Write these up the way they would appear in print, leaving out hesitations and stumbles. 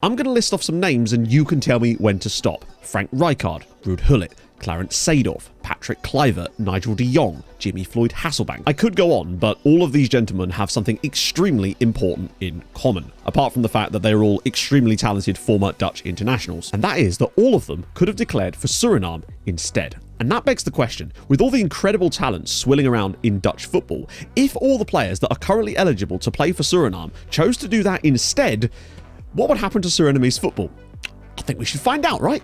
I'm going to list off some names and you can tell me when to stop. Frank Rijkaard, Ruud Gullit, Clarence Seedorf, Patrick Kluivert, Nigel de Jong, Jimmy Floyd Hasselbank. I could go on, but all of these gentlemen have something extremely important in common, apart from the fact that they're all extremely talented former Dutch internationals, and that is that all of them could have declared for Suriname instead. And that begs the question, with all the incredible talent swilling around in Dutch football, if all the players that are currently eligible to play for Suriname chose to do that instead, what would happen to Surinamese football? I think we should find out, right?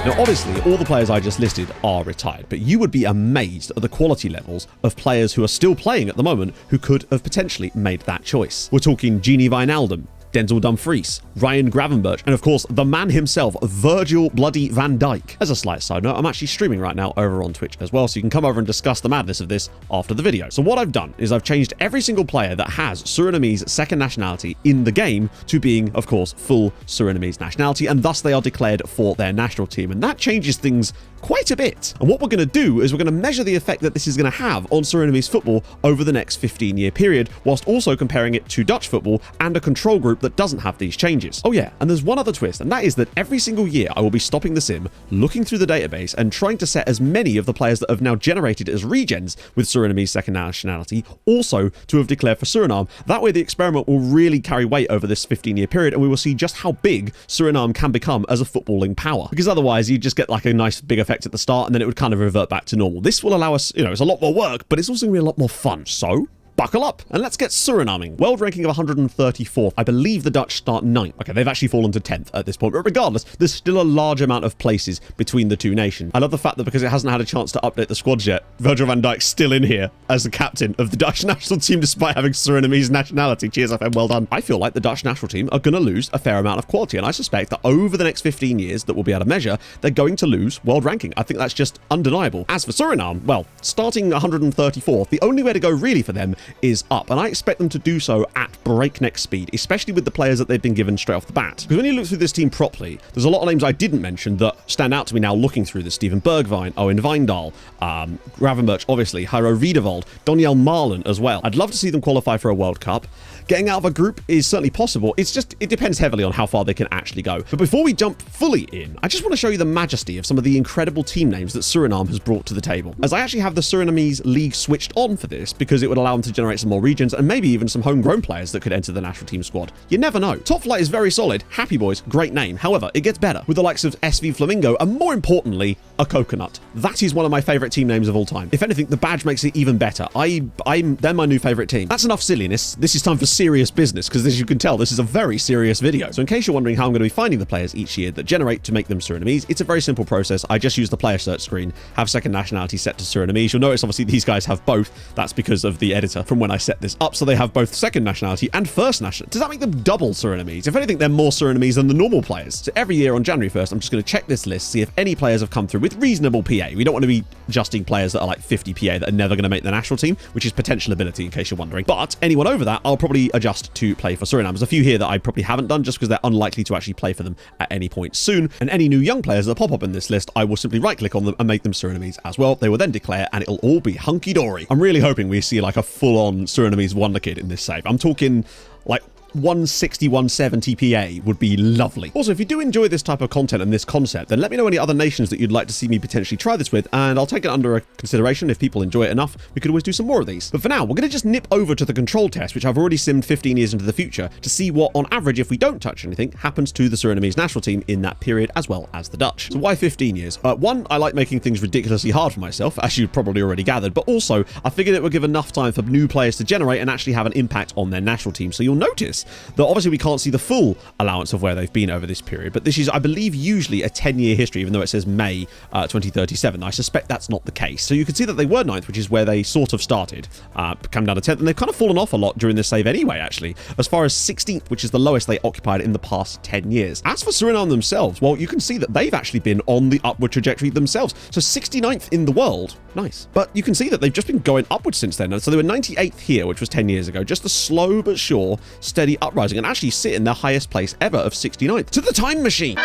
Now, obviously, all the players I just listed are retired, but you would be amazed at the quality levels of players who are still playing at the moment who could have potentially made that choice. We're talking Gini Wijnaldum, Denzel Dumfries, Ryan Gravenberch, and of course, the man himself, Virgil Bloody van Dijk. As a slight side note, I'm actually streaming right now over on Twitch as well, so you can come over and discuss the madness of this after the video. So what I've done is I've changed every single player that has Surinamese second nationality in the game to being, of course, full Surinamese nationality, and thus they are declared for their national team, and that changes things quite a bit. And what we're going to do is we're going to measure the effect that this is going to have on Surinamese football over the next 15-year period, whilst also comparing it to Dutch football and a control group that doesn't have these changes. Oh yeah, and there's one other twist, and that is that every single year I will be stopping the sim, looking through the database and trying to set as many of the players that have now generated as regens with Surinamese second nationality also to have declared for Suriname. That way the experiment will really carry weight over this 15-year period, and we will see just how big Suriname can become as a footballing power. Because otherwise you just get like a nice big effect at the start and then it would kind of revert back to normal. This will allow us, it's a lot more work, but it's also going to be a lot more fun. So buckle up and let's get Surinaming. World ranking of 134th. I believe the Dutch start 9th. Okay, they've actually fallen to 10th at this point, but regardless, there's still a large amount of places between the two nations. I love the fact that because it hasn't had a chance to update the squads yet, Virgil van Dijk's still in here as the captain of the Dutch national team despite having Surinamese nationality. Cheers, FM, well done. I feel like the Dutch national team are going to lose a fair amount of quality, and I suspect that over the next 15 years that we'll be able to measure, they're going to lose world ranking. I think that's just undeniable. As for Suriname, well, starting 134th, the only way to go really for them is up, and I expect them to do so at breakneck speed, especially with the players that they've been given straight off the bat. Because when you look through this team properly, there's a lot of names I didn't mention that stand out to me now looking through this. Steven Bergwijn, Owen Wijndal, Gravenberch, obviously, Jairo Wiedewald, Doniel Marlen as well. I'd love to see them qualify for a World Cup. Getting out of a group is certainly possible. It depends heavily on how far they can actually go. But before we jump fully in, I just want to show you the majesty of some of the incredible team names that Suriname has brought to the table. As I actually have the Surinamese league switched on for this because it would allow them to generate some more regions and maybe even some homegrown players that could enter the national team squad. You never know. Top Flight is very solid. Happy Boys, great name. However, it gets better with the likes of SV Flamingo and more importantly, a coconut. That is one of my favorite team names of all time. If anything, the badge makes it even better. They're my new favorite team. That's enough silliness. This is time for serious business because as you can tell, this is a very serious video. So in case you're wondering how I'm going to be finding the players each year that generate to make them Surinamese, it's a very simple process. I just use the player search screen, have second nationality set to Surinamese. You'll notice obviously these guys have both. That's because of the editor from when I set this up. So they have both second nationality and first nationality. Does that make them double Surinamese? If anything, they're more Surinamese than the normal players. So every year on January 1st, I'm just going to check this list, see if any players have come through with reasonable PA. We don't want to be adjusting players that are like 50 PA that are never going to make the national team, which is potential ability in case you're wondering. But anyone over that, I'll probably adjust to play for Suriname. There's a few here that I probably haven't done just because they're unlikely to actually play for them at any point soon. And any new young players that pop up in this list, I will simply right click on them and make them Surinamese as well. They will then declare and it'll all be hunky-dory. I'm really hoping we see like a full-on Surinamese wonder kid in this save. I'm talking like 160, 170 PA would be lovely. Also, if you do enjoy this type of content and this concept, then let me know any other nations that you'd like to see me potentially try this with, and I'll take it under consideration. If people enjoy it enough, we could always do some more of these. But for now, we're going to just nip over to the control test, which I've already simmed 15 years into the future, to see what, on average, if we don't touch anything, happens to the Surinamese national team in that period, as well as the Dutch. So why 15 years? One, I like making things ridiculously hard for myself, as you've probably already gathered, but also, I figured it would give enough time for new players to generate and actually have an impact on their national team. So you'll notice that obviously we can't see the full allowance of where they've been over this period, but this is, I believe, usually a 10-year history, even though it says May 2037. I suspect that's not the case. So you can see that they were 9th, which is where they sort of started, come down to 10th, and they've kind of fallen off a lot during this save anyway, actually, as far as 16th, which is the lowest they occupied in the past 10 years. As for Suriname themselves, well, you can see that they've actually been on the upward trajectory themselves. So 69th in the world, nice. But you can see that they've just been going upwards since then. So they were 98th here, which was 10 years ago, just a slow but sure, steady uprising, and actually sit in their highest place ever of 69th. To the time machine!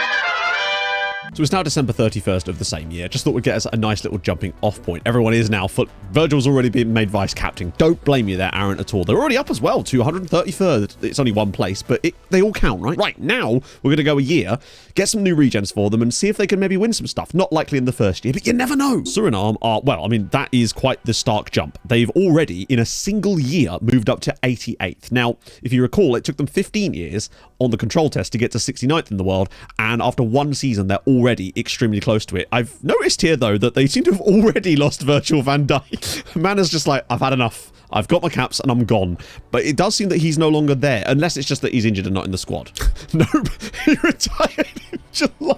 So it's now December 31st of the same year. Just thought we'd get us a nice little jumping off point. Everyone is now Virgil's already been made vice captain. Don't blame you there, Aaron, at all. They're already up as well to 133rd. It's only one place, but they all count, right? Right, now we're going to go a year, get some new regens for them and see if they can maybe win some stuff. Not likely in the first year, but you never know. Suriname are, well, I mean, that is quite the stark jump. They've already, in a single year, moved up to 88th. Now, if you recall, it took them 15 years on the control test to get to 69th in the world, and after one season, they're already extremely close to it. I've noticed here, though, that they seem to have already lost Virgil van Dijk. Man is just like, I've had enough. I've got my caps and I'm gone. But it does seem that he's no longer there, unless it's just that he's injured and not in the squad. Nope, he retired in July.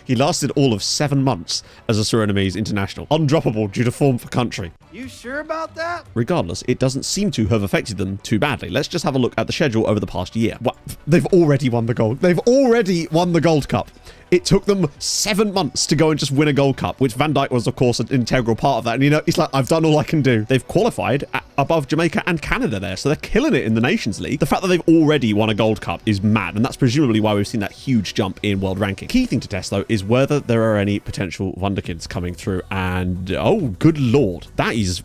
He lasted all of 7 months as a Surinamese international. Undroppable due to form for country. You sure about that? Regardless, it doesn't seem to have affected them too badly. Let's just have a look at the schedule over the past year. Well, they've already won the gold. They've already won the Gold Cup. It took them 7 months to go and just win a Gold Cup, which Van Dijk was, of course, an integral part of that. And, you know, he's like, I've done all I can do. They've qualified above Jamaica and Canada there, so they're killing it in the Nations League. The fact that they've already won a Gold Cup is mad, and that's presumably why we've seen that huge jump in world ranking. Key thing to test, though, is whether there are any potential wonderkids coming through. And, oh, good lord, that is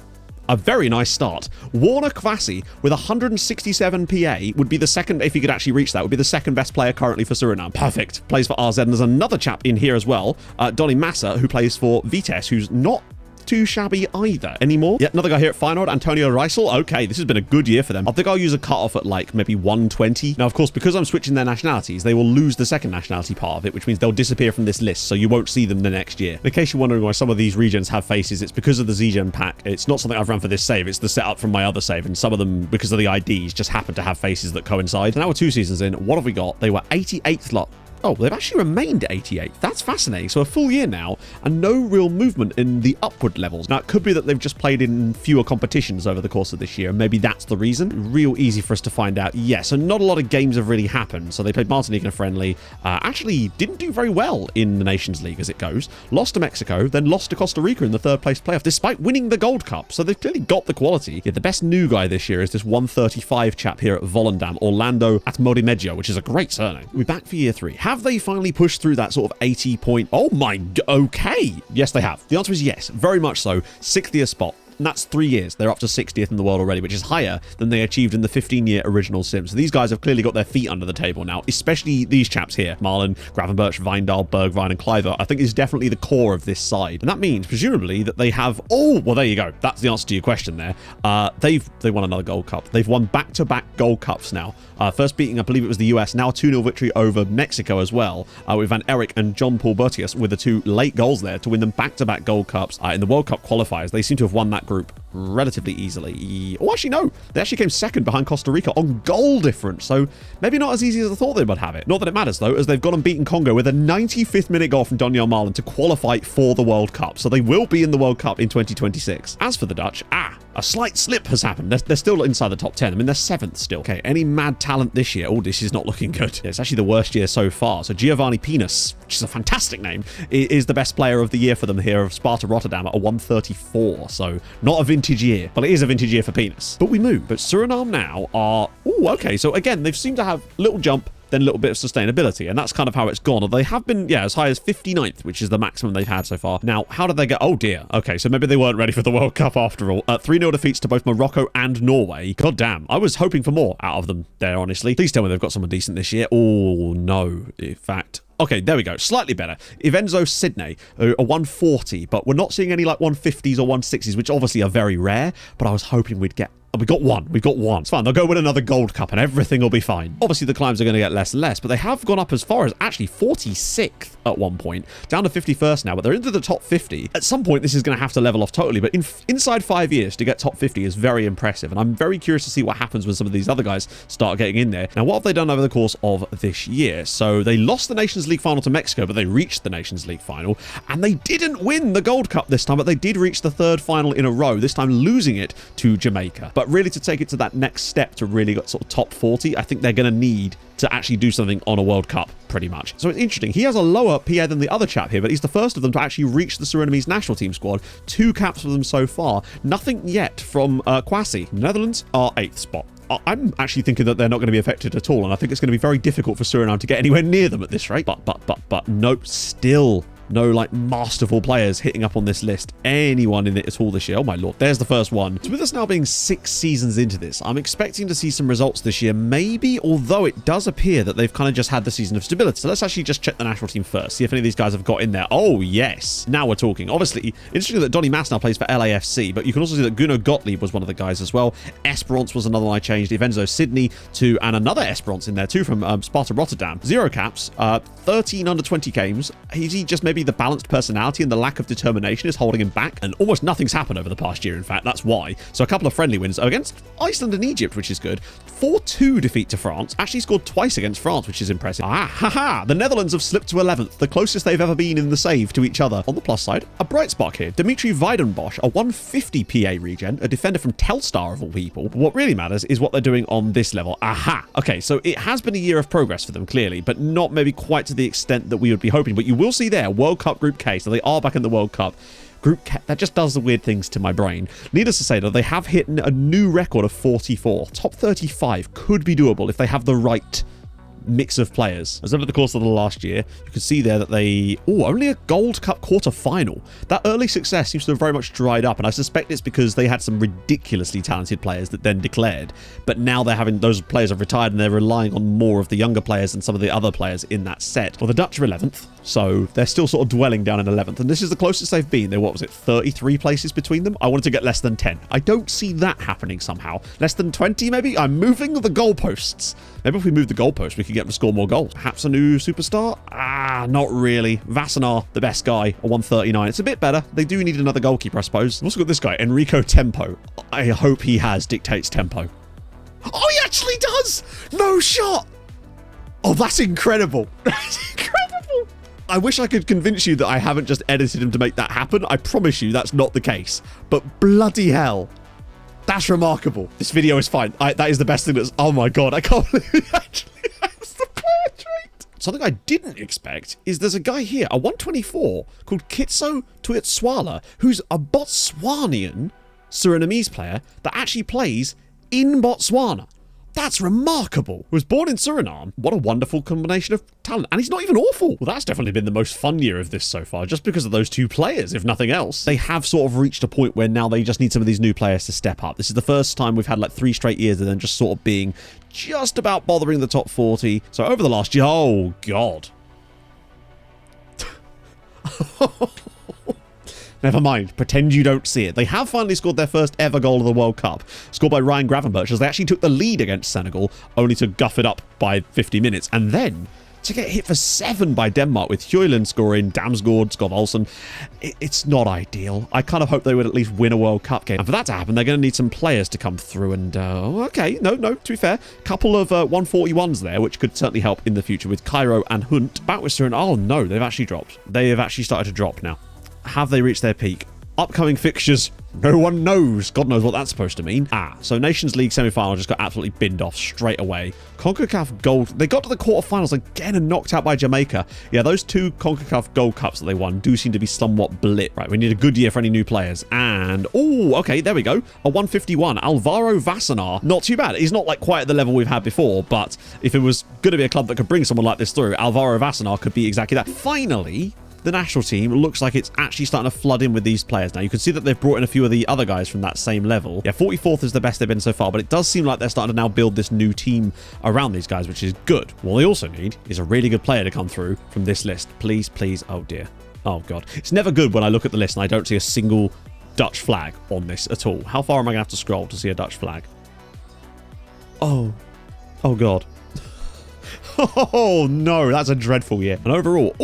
a very nice start. Warner Kwasi with 167 PA would be the second, if he could actually reach that, would be the second best player currently for Suriname. Perfect. Plays for RZ. And there's another chap in here as well, Donny Massa, who plays for Vitesse, who's not too shabby either anymore. Yet another guy here at Feyenoord, Antonio Reisel. Okay, this has been a good year for them. I think I'll use a cutoff at like maybe 120. Now, of course, because I'm switching their nationalities, they will lose the second nationality part of it, which means they'll disappear from this list, so you won't see them the next year. In case you're wondering why some of these regions have faces, it's because of the ZGen pack. It's not something I've run for this save, it's the setup from my other save, and some of them, because of the IDs, just happen to have faces that coincide. So now we're 2 seasons in. What have we got? They were 88th lot. Oh, they've actually remained 88th. That's fascinating. So a full year now and no real movement in the upward levels. Now, it could be that they've just played in fewer competitions over the course of this year. Maybe that's the reason. Real easy for us to find out. Yes, and not a lot of games have really happened. So they played Martinique in a friendly. Actually didn't do very well in the Nations League as it goes. Lost to Mexico, then lost to Costa Rica in the 3rd place playoff, despite winning the Gold Cup. So they've clearly got the quality. Yeah, the best new guy this year is this 135 chap here at Volendam, Orlando Atmodimeggio, which is a great surname. We're back for year 3. Have they finally pushed through that sort of 80 point? Oh my, okay. Yes, they have. The answer is yes, very much so. 60th spot. And that's 3 years. They're up to 60th in the world already, which is higher than they achieved in the 15-year original sim. So these guys have clearly got their feet under the table now, especially these chaps here. Marlon, Gravenberch, Vindal, Bergwijn, and Kluivert, I think is definitely the core of this side. And that means, presumably, that they have... Oh, well, there you go. That's the answer to your question there. They won another Gold Cup. They've won back-to-back Gold Cups now. First beating, I believe it was the US, now a 2-0 victory over Mexico as well, with Van Eyck and John Paul Bertius with the 2 late goals there to win them back-to-back Gold Cups in the World Cup qualifiers. They seem to have won that group relatively easily. Oh, actually, no. They actually came second behind Costa Rica on goal difference, so maybe not as easy as I thought they would have it. Not that it matters, though, as they've gone and beaten Congo with a 95th minute goal from Donyell Marlon to qualify for the World Cup, so they will be in the World Cup in 2026. As for the Dutch, a slight slip has happened. They're still inside the top 10. I mean, they're 7th still. Okay, any mad talent this year? Oh, this is not looking good. Yeah, it's actually the worst year so far. So Giovanni Pinas, which is a fantastic name, is the best player of the year for them here of Sparta Rotterdam at a 134. So not a vintage year, but it is a vintage year for Pinas. But we move. But Suriname now are... Oh, okay. So again, they've seemed to have a little jump, then a little bit of sustainability, and that's kind of how it's gone. They have been, yeah, as high as 59th, which is the maximum they've had so far. Now, how did they get... Oh, dear. Okay, so maybe they weren't ready for the World Cup after all. 3-0 defeats to both Morocco and Norway. God damn. I was hoping for more out of them there, honestly. Please tell me they've got someone decent this year. Oh, no. In fact... Okay, there we go. Slightly better. Ivenzo Sydney, a 140, but we're not seeing any like 150s or 160s, which obviously are very rare, but I was hoping we'd get... Oh, we got one. We've got one. It's fine. They'll go win another Gold Cup and everything will be fine. Obviously, the climbs are going to get less and less, but they have gone up as far as actually 46th at one point, down to 51st now, but they're into the top 50. At some point, this is going to have to level off totally, but inside 5 years to get top 50 is very impressive, and I'm very curious to see what happens when some of these other guys start getting in there. Now, what have they done over the course of this year? So they lost the Nations League final to Mexico, but they reached the Nations League final, and they didn't win the Gold Cup this time, but they did reach the 3rd final in a row, this time losing it to Jamaica. But really, to take it to that next step to really get sort of top 40, I think they're going to need to actually do something on a World Cup, pretty much. So it's interesting. He has a lower PA than the other chap here, but he's the first of them to actually reach the Surinamese national team squad. 2 caps for them so far. Nothing yet from Kwasi. Netherlands are 8th spot. I'm actually thinking that they're not going to be affected at all, and I think it's going to be very difficult for Suriname to get anywhere near them at this rate. But nope, still no, like, masterful players hitting up on this list. Anyone in it at all this year. Oh, my lord. There's the first one. So with us now being 6 seasons into this, I'm expecting to see some results this year, maybe, although it does appear that they've kind of just had the season of stability. So let's actually just check the national team first, see if any of these guys have got in there. Oh, yes. Now we're talking. Obviously, interesting that Donny Mass now plays for LAFC, but you can also see that Gunnar Gottlieb was one of the guys as well. Esperance was another one I changed. Evenzo Sydney to, and another Esperance in there too from Sparta Rotterdam. 0 caps, 13 under 20 games. Is he just maybe the balanced personality and the lack of determination is holding him back? And almost nothing's happened over the past year, in fact, that's why. So a couple of friendly wins against Iceland and Egypt, which is good. 4-2 defeat to France. Actually scored twice against France, which is impressive. The Netherlands have slipped to 11th, the closest they've ever been in the save to each other. On the plus side, a bright spark here. Dimitri Weidenbosch, a 150 PA regen, a defender from Telstar of all people. But what really matters is what they're doing on this level. Okay, so it has been a year of progress for them, clearly, but not maybe quite to the extent that we would be hoping. But you will see there, World Cup Group K, so they are back in the World Cup. Group K, that just does the weird things to my brain. Needless to say, though, they have hit a new record of 44. Top 35 could be doable if they have the right mix of players. As over the course of the last year, you can see there that they... only a Gold Cup quarter-final. That early success seems to have very much dried up, and I suspect it's because they had some ridiculously talented players that then declared. But now they're having... those players have retired, and they're relying on more of the younger players and some of the other players in that set. Well, the Dutch are 11th, so they're still sort of dwelling down in 11th, and this is the closest they've been. They're, what was it, 33 places between them? I wanted to get less than 10. I don't see that happening somehow. Less than 20, maybe? I'm moving the goalposts. Maybe if we move the goalposts, we can get them to score more goals. Perhaps a new superstar? Not really. Vassanar, the best guy, a 139. It's a bit better. They do need another goalkeeper, I suppose. We've also got this guy, Enrico Tempo. I hope he has dictates tempo. Oh, he actually does! No shot! Oh, that's incredible. That's incredible. I wish I could convince you that I haven't just edited him to make that happen. I promise you that's not the case. But bloody hell. That's remarkable. This video is fine. That is the best thing that's... Oh my god, I can't believe he actually has the player trait. Something I didn't expect is there's a guy here, a 124, called Kitso Tuitswala, who's a Botswanian Surinamese player that actually plays in Botswana. That's remarkable. He was born in Suriname. What a wonderful combination of talent. And he's not even awful. Well, that's definitely been the most fun year of this so far, just because of those two players, if nothing else. They have sort of reached a point where now they just need some of these new players to step up. This is the first time we've had like 3 straight years of them just sort of being just about bothering the top 40. So over the last year, oh God. Never mind. Pretend you don't see it. They have finally scored their first ever goal of the World Cup, scored by Ryan Gravenberch, as they actually took the lead against Senegal, only to guff it up by 50 minutes. And then to get hit for 7 by Denmark with Hjølen scoring, Damsgaard, Skov Olsen. It's not ideal. I kind of hope they would at least win a World Cup game. And for that to happen, they're going to need some players to come through. And, okay, no, to be fair, couple of 141s there, which could certainly help in the future with Cairo and Hunt. Back with Suriname. Oh, no, they've actually dropped. They have actually started to drop now. Have they reached their peak? Upcoming fixtures, no one knows. God knows what that's supposed to mean. So Nations League semi-final just got absolutely binned off straight away. CONCACAF Gold, they got to the quarterfinals again and knocked out by Jamaica. Yeah, those 2 CONCACAF Gold Cups that they won do seem to be somewhat blip. Right, we need a good year for any new players. And, okay, there we go. A 151, Alvaro Vassanar. Not too bad. He's not like quite at the level we've had before, but if it was going to be a club that could bring someone like this through, Alvaro Vassanar could be exactly that. Finally, the national team looks like it's actually starting to flood in with these players. Now, you can see that they've brought in a few of the other guys from that same level. Yeah, 44th is the best they've been so far, but it does seem like they're starting to now build this new team around these guys, which is good. What they also need is a really good player to come through from this list. Please, please. Oh, dear. Oh, God. It's never good when I look at the list and I don't see a single Dutch flag on this at all. How far am I going to have to scroll to see a Dutch flag? Oh, God. Oh no, that's a dreadful year. And overall,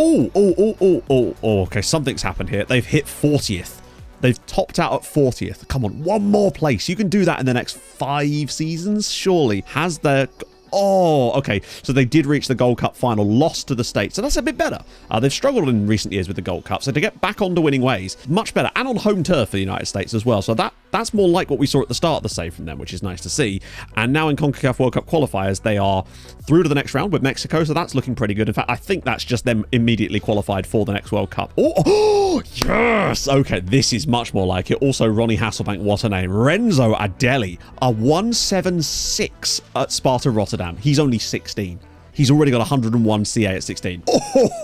okay, something's happened here. They've hit 40th. They've topped out at 40th. Come on, one more place. You can do that in the next 5 seasons, surely. Has their... okay. So they did reach the Gold Cup final, lost to the States. So that's a bit better. They've struggled in recent years with the Gold Cup. So to get back onto winning ways, much better. And on home turf for the United States as well. So that That's more like what we saw at the start of the save from them, which is nice to see. And now in CONCACAF World Cup qualifiers, they are through to the next round with Mexico, so that's looking pretty good. In fact, I think that's just them immediately qualified for the next World Cup. Oh, yes! Okay, this is much more like it. Also, Ronnie Hasselbank, what a name. Renzo Adeli, a 176 at Sparta Rotterdam. He's only 16. He's already got 101 CA at 16.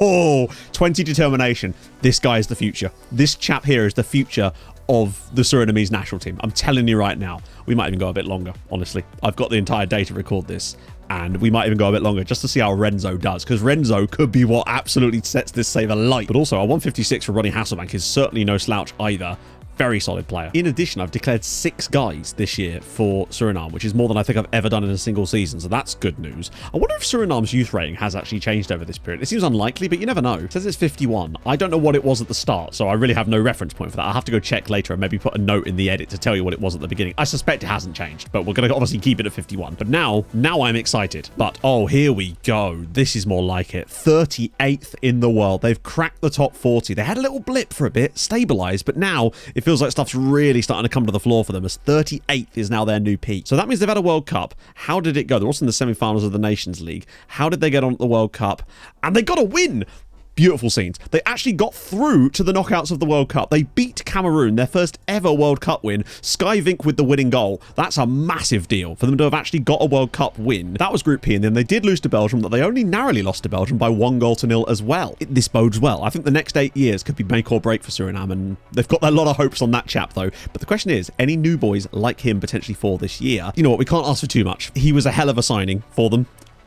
Oh, 20 determination. This guy is the future. This chap here is the future of the Surinamese national team. I'm telling you right now. We might even go a bit longer, honestly. I've got the entire day to record this, and we might even go a bit longer just to see how Renzo does, because Renzo could be what absolutely sets this save alight. But also, a 156 for Ronnie Hasselbank is certainly no slouch either. Very solid player. In addition, I've declared 6 guys this year for Suriname, which is more than I think I've ever done in a single season, so that's good news. I wonder if Suriname's youth rating has actually changed over this period. It seems unlikely, but you never know. It says it's 51. I don't know what it was at the start, so I really have no reference point for that. I'll have to go check later and maybe put a note in the edit to tell you what it was at the beginning. I suspect it hasn't changed, but we're going to obviously keep it at 51. But now I'm excited. But, oh, here we go. This is more like it. 38th in the world. They've cracked the top 40. They had a little blip for a bit, stabilized, but now it feels like stuff's really starting to come to the floor for them, as 38th is now their new peak. So that means they've had a World Cup. How did it go? They're also in the semi-finals of the Nations League. How did they get on at the World Cup? And they got a win! Beautiful scenes. They actually got through to the knockouts of the World Cup. They beat Cameroon, their first ever World Cup win. Sky Vink with the winning goal. That's a massive deal for them to have actually got a World Cup win. That was Group P, and then they did lose to Belgium, but they only narrowly lost to Belgium by 1-0 as well. This bodes well. I think the next 8 years could be make or break for Suriname, and they've got a lot of hopes on that chap, though. But the question is, any new boys like him potentially for this year? You know what? We can't ask for too much. He was a hell of a signing for them.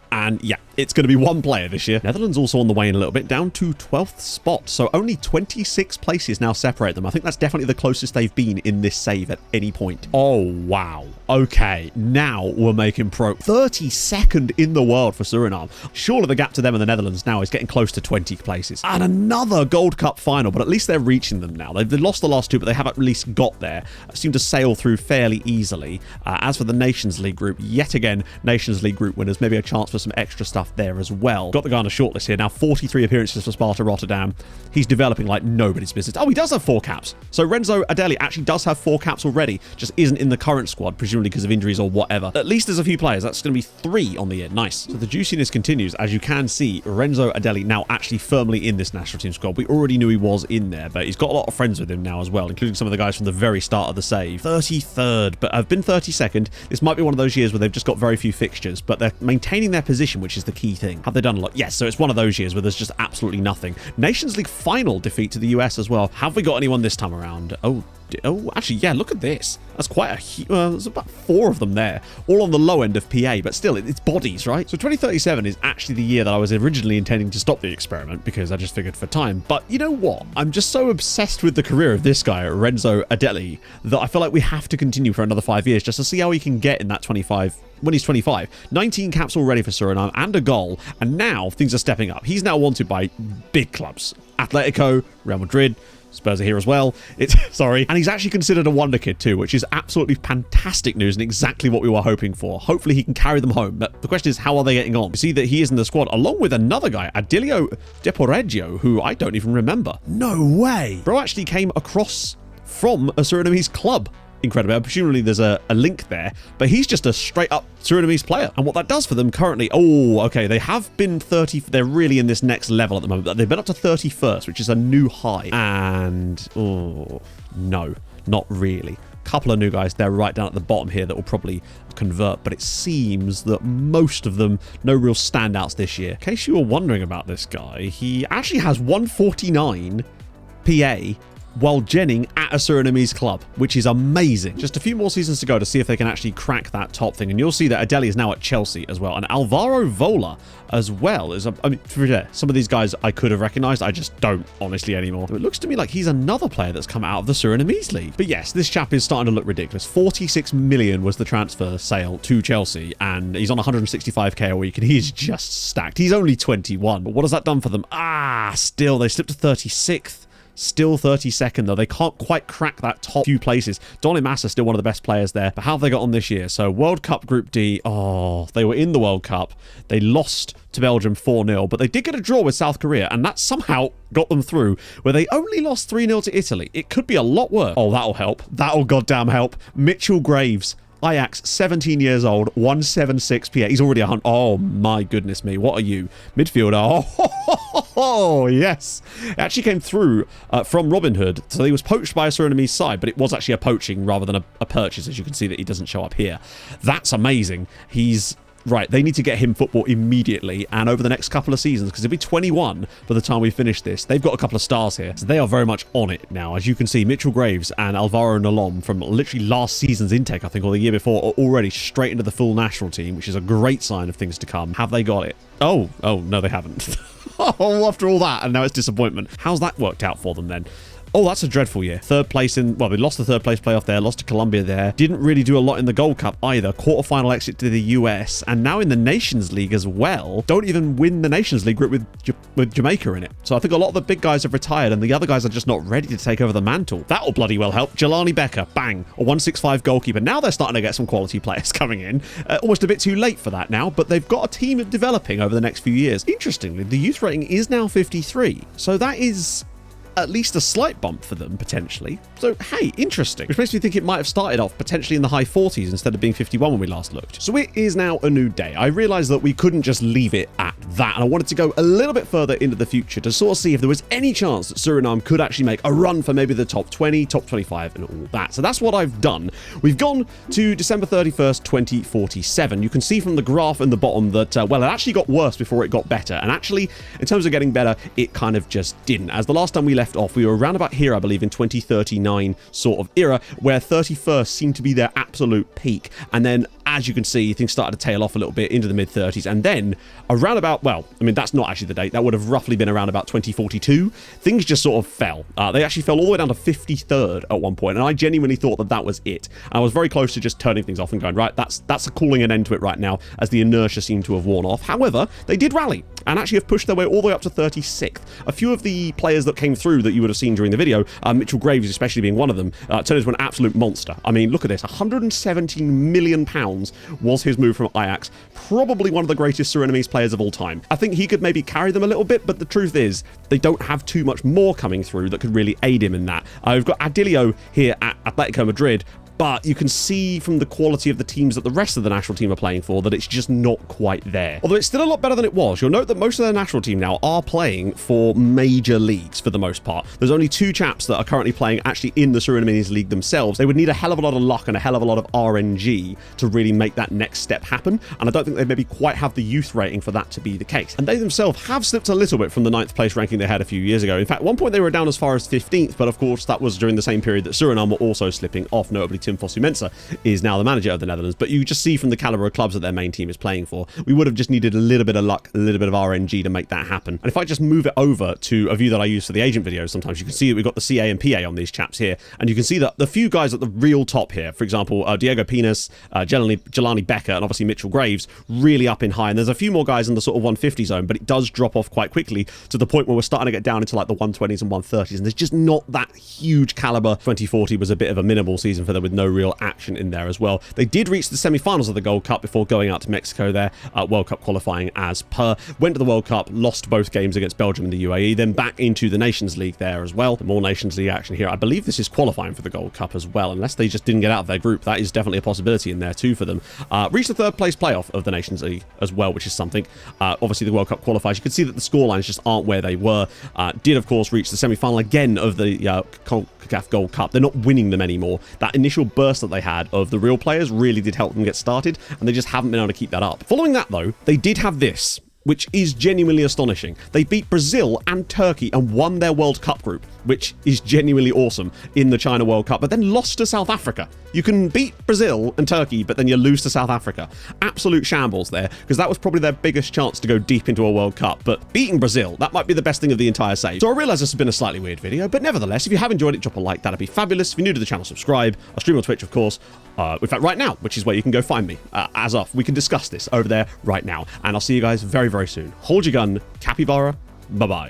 And yeah, it's going to be one player this year. Netherlands also on the way in a little bit, down to 12th spot. So only 26 places now separate them. I think that's definitely the closest they've been in this save at any point. Oh, wow. Okay, now we're making pro. 32nd in the world for Suriname. Surely the gap to them and the Netherlands now is getting close to 20 places. And another Gold Cup final, but at least they're reaching them now. They've lost the last 2, but they have at least got there. Seem to sail through fairly easily. As for the Nations League group, yet again, Nations League group winners, maybe a chance for some extra stuff there as well. Got the guy on a shortlist here now. 43 appearances for Sparta Rotterdam. He's developing like nobody's business. Oh, he does have 4 caps. So Renzo Adeli actually does have 4 caps already, just isn't in the current squad, presumably because of injuries or whatever. At least there's a few players. That's going to be 3 on the year. Nice. So the juiciness continues. As you can see, Renzo Adeli now actually firmly in this national team squad. We already knew he was in there, but he's got a lot of friends with him now as well, including some of the guys from the very start of the save. 33rd, but I've been 32nd. This might be one of those years where they've just got very few fixtures, but they're maintaining their position, which is the key thing. Have they done a lot? Yes, so it's one of those years where there's just absolutely nothing. Nations League final defeat to the US as well. Have we got anyone this time around? Oh, actually, yeah, look at this. That's quite a there's about 4 of them there, all on the low end of PA, but still, it's bodies, right? So 2037 is actually the year that I was originally intending to stop the experiment, because I just figured for time. But you know what? I'm just so obsessed with the career of this guy, Renzo Adeli, that I feel like we have to continue for another 5 years just to see how he can get in that 25 when he's 25. 19 caps already for Suriname and a goal, and now things are stepping up. He's now wanted by big clubs. Atletico, Real Madrid, Spurs are here as well. And he's actually considered a wonder kid too, which is absolutely fantastic news and exactly what we were hoping for. Hopefully he can carry them home. But the question is, how are they getting on? You see that he is in the squad along with another guy, Adilio Deporeggio, who I don't even remember. No way! Bro actually came across from a Surinamese club. Incredible. Presumably there's a link there, but he's just a straight up Surinamese player. And what that does for them currently, oh, okay, they have been 30, they're really in this next level at the moment. They've been up to 31st, which is a new high. And, oh, no, not really. Couple of new guys, they're right down at the bottom here that will probably convert, but it seems that most of them, no real standouts this year. In case you were wondering about this guy, he actually has 149 PA while genning at a Surinamese club, which is amazing. Just a few more seasons to go to see if they can actually crack that top thing. And you'll see that Adeli is now at Chelsea as well. And Alvaro Vola as well is, I mean, some of these guys I could have recognized. I just don't, honestly, anymore. It looks to me like he's another player that's come out of the Surinamese league. But yes, this chap is starting to look ridiculous. 46 million was the transfer sale to Chelsea, and he's on 165k a week, and he's just stacked. He's only 21. But what has that done for them? Still, they slipped to 36th. Still 32nd, though. They can't quite crack that top few places. Donny Massa still one of the best players there. But how have they got on this year? So World Cup Group D. Oh, they were in the World Cup. They lost to Belgium 4-0, but they did get a draw with South Korea, and that somehow got them through, where they only lost 3-0 to Italy. It could be a lot worse. Oh, that'll help. That'll goddamn help. Mitchell Graves. Ajax, 17 years old, 176 PA. He's already 100. Oh, my goodness me. What are you? Midfielder. Oh, yes. It actually came through from Robin Hood. So he was poached by a Surinamese side, but it was actually a poaching rather than a purchase, as you can see that he doesn't show up here. That's amazing. He's... Right, they need to get him football immediately and over the next couple of seasons, because he'll be 21 by the time we finish this. They've got a couple of stars here, so they are very much on it now. As you can see, Mitchell Graves and Alvaro Nalom from literally last season's intake, I think, or the year before, are already straight into the full national team, which is a great sign of things to come. Have they got it? Oh, no, they haven't. Oh, after all that, and now it's disappointment. How's that worked out for them then? Oh, that's a dreadful year. Third place in... Well, we lost the third place playoff there, lost to Colombia there. Didn't really do a lot in the Gold Cup either. Quarterfinal exit to the US, and now in the Nations League as well. Don't even win the Nations League group with Jamaica in it. So I think a lot of the big guys have retired, and the other guys are just not ready to take over the mantle. That'll bloody well help. Jelani Becker, bang, a 165 goalkeeper. Now they're starting to get some quality players coming in. Almost a bit too late for that now, but they've got a team developing over the next few years. Interestingly, the youth rating is now 53. So that is... at least a slight bump for them, potentially. So, hey, interesting. Which makes me think it might have started off potentially in the high 40s instead of being 51 when we last looked. So it is now a new day. I realized that we couldn't just leave it at that, and I wanted to go a little bit further into the future to sort of see if there was any chance that Suriname could actually make a run for maybe the top 20, top 25, and all that. So that's what I've done. We've gone to December 31st, 2047. You can see from the graph in the bottom that, well, it actually got worse before it got better. And actually, in terms of getting better, it kind of just didn't. As the last time we left off, we were around about here, I believe, in 2039 sort of era, where 31st seemed to be their absolute peak. And then, as you can see, things started to tail off a little bit into the mid-30s. And then, around about, well, I mean, that's not actually the date. That would have roughly been around about 2042. Things just sort of fell. They actually fell all the way down to 53rd at one point, and I genuinely thought that that was it. I was very close to just turning things off and going, right, that's calling an end to it right now, as the inertia seemed to have worn off. However, they did rally and actually have pushed their way all the way up to 36th. A few of the players that came through that you would have seen during the video, Mitchell Graves especially being one of them, turned into an absolute monster. I mean, look at this. £117 million was his move from Ajax. Probably one of the greatest Surinamese players of all time. I think he could maybe carry them a little bit, but the truth is, they don't have too much more coming through that could really aid him in that. We've got Adilio here at Atletico Madrid, but you can see from the quality of the teams that the rest of the national team are playing for that it's just not quite there. Although it's still a lot better than it was. You'll note that most of their national team now are playing for major leagues for the most part. There's only two chaps that are currently playing actually in the Surinamese league themselves. They would need a hell of a lot of luck and a hell of a lot of RNG to really make that next step happen, and I don't think they maybe quite have the youth rating for that to be the case. And they themselves have slipped a little bit from the 9th place ranking they had a few years ago. In fact, at one point they were down as far as 15th, but of course that was during the same period that Suriname were also slipping off, notably Tim Fosu-Mensah is now the manager of the Netherlands. But you just see from the caliber of clubs that their main team is playing for, we would have just needed a little bit of luck, a little bit of RNG to make that happen. And if I just move it over to a view that I use for the agent videos, sometimes you can see that we've got the CA and PA on these chaps here, and you can see that the few guys at the real top here, for example, Diego Pinas, Jelani Becker, and obviously Mitchell Graves, really up in high. And there's a few more guys in the sort of 150 zone, but it does drop off quite quickly to the point where we're starting to get down into like the 120s and 130s, and there's just not that huge caliber. 2040 was a bit of a minimal season for them with no real action in there as well. They did reach the semi-finals of the Gold Cup before going out to Mexico there, World Cup qualifying as per. Went to the World Cup, lost both games against Belgium and the UAE, then back into the Nations League there as well. More Nations League action here. I believe this is qualifying for the Gold Cup as well, unless they just didn't get out of their group. That is definitely a possibility in there too for them. Reached the 3rd place playoff of the Nations League as well, which is something. Obviously the World Cup qualifiers, you can see that the scorelines just aren't where they were. Did of course reach the semi-final again of the CONCACAF Gold Cup. They're not winning them anymore. That initial burst that they had of the real players really did help them get started, and they just haven't been able to keep that up. Following that though, they did have this, which is genuinely astonishing. They beat Brazil and Turkey and won their World Cup group, which is genuinely awesome in the China World Cup, but then lost to South Africa. You can beat Brazil and Turkey, but then you lose to South Africa. Absolute shambles there, because that was probably their biggest chance to go deep into a World Cup, but beating Brazil, that might be the best thing of the entire save. So I realise this has been a slightly weird video, but nevertheless, if you have enjoyed it, drop a like, that'd be fabulous. If you're new to the channel, subscribe. I stream on Twitch, of course. In fact, right now, which is where you can go find me. As of, we can discuss this over there right now. And I'll see you guys very, very soon. Hold your gun, capybara, bye-bye.